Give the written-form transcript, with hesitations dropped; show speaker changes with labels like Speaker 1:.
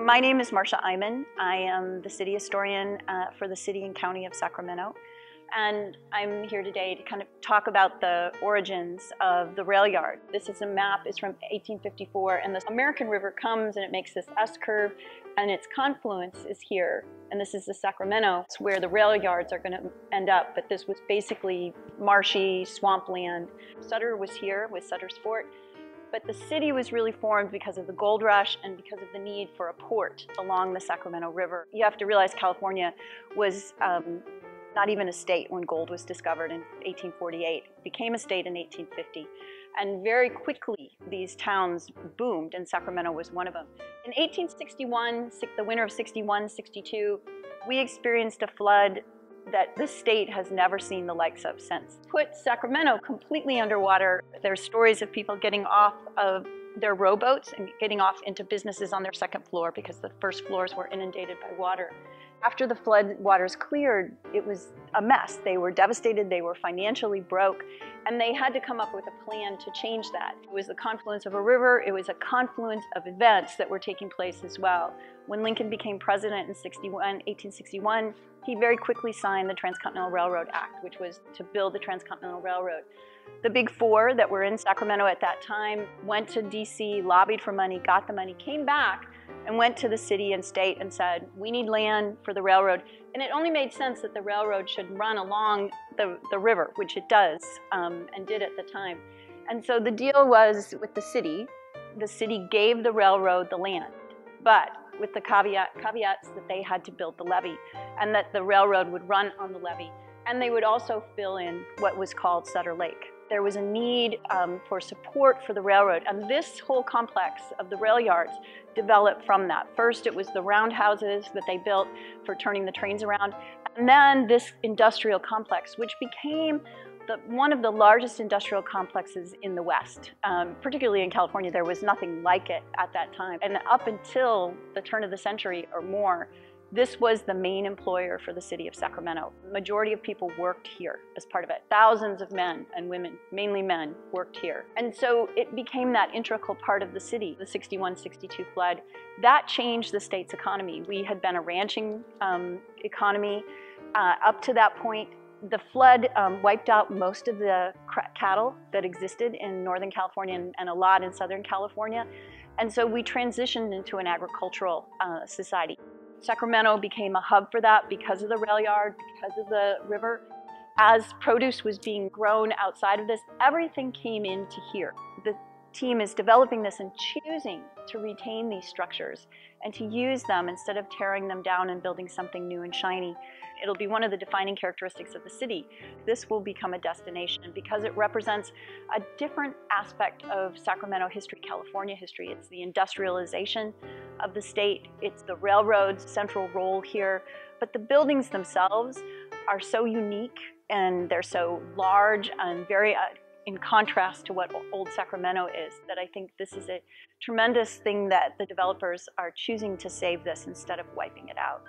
Speaker 1: My name is Marcia Eymann. I am the city historian for the city and county of Sacramento. And I'm here today to kind of talk about the origins of the rail yard. This is a map, it's from 1854, and the American River comes and it makes this S-curve, and its confluence is here. And this is the Sacramento. It's where the rail yards are going to end up, but this was basically marshy swampland. Sutter was here with Sutter's Fort. But the city was really formed because of the gold rush and because of the need for a port along the Sacramento River. You have to realize California was not even a state when gold was discovered in 1848. It became a state in 1850. And very quickly, these towns boomed, and Sacramento was one of them. In 1861, the winter of 61, 62, we experienced a flood that this state has never seen the likes of since. Put Sacramento completely underwater. There's stories of people getting off of their rowboats and getting off into businesses on their second floor because the first floors were inundated by water. After the flood waters cleared, it was a mess. They were devastated, they were financially broke, and they had to come up with a plan to change that. It was the confluence of a river, it was a confluence of events that were taking place as well. When Lincoln became president in 1861, he very quickly signed the Transcontinental Railroad Act, which was to build the Transcontinental Railroad. The big four that were in Sacramento at that time went to DC, lobbied for money, got the money, came back, and went to the city and state and said, we need land for the railroad. And it only made sense that the railroad should run along the river, which it does, and did at the time. And so the deal was with the city gave the railroad the land, but with the caveats that they had to build the levee and that the railroad would run on the levee. And they would also fill in what was called Sutter Lake. There was a need for support for the railroad, and this whole complex of the rail yards developed from that. First, it was the roundhouses that they built for turning the trains around, and then this industrial complex, which became one of the largest industrial complexes in the West. Particularly in California, there was nothing like it at that time. And up until the turn of the century or more, this was the main employer for the city of Sacramento. The majority of people worked here as part of it. Thousands of men and women, mainly men, worked here. And so it became that integral part of the city. The 61-62 flood, that changed the state's economy. We had been a ranching economy up to that point. The flood wiped out most of the cattle that existed in Northern California and a lot in Southern California. And so we transitioned into an agricultural society. Sacramento became a hub for that because of the rail yard, because of the river. As produce was being grown outside of this, everything came into here. The team is developing this and choosing to retain these structures and to use them instead of tearing them down and building something new and shiny. It'll be one of the defining characteristics of the city. This will become a destination because it represents a different aspect of Sacramento history, California history. It's the industrialization of the state. It's the railroad's central role here. But the buildings themselves are so unique and they're so large and very in contrast to what old Sacramento is, that I think this is a tremendous thing that the developers are choosing to save this instead of wiping it out.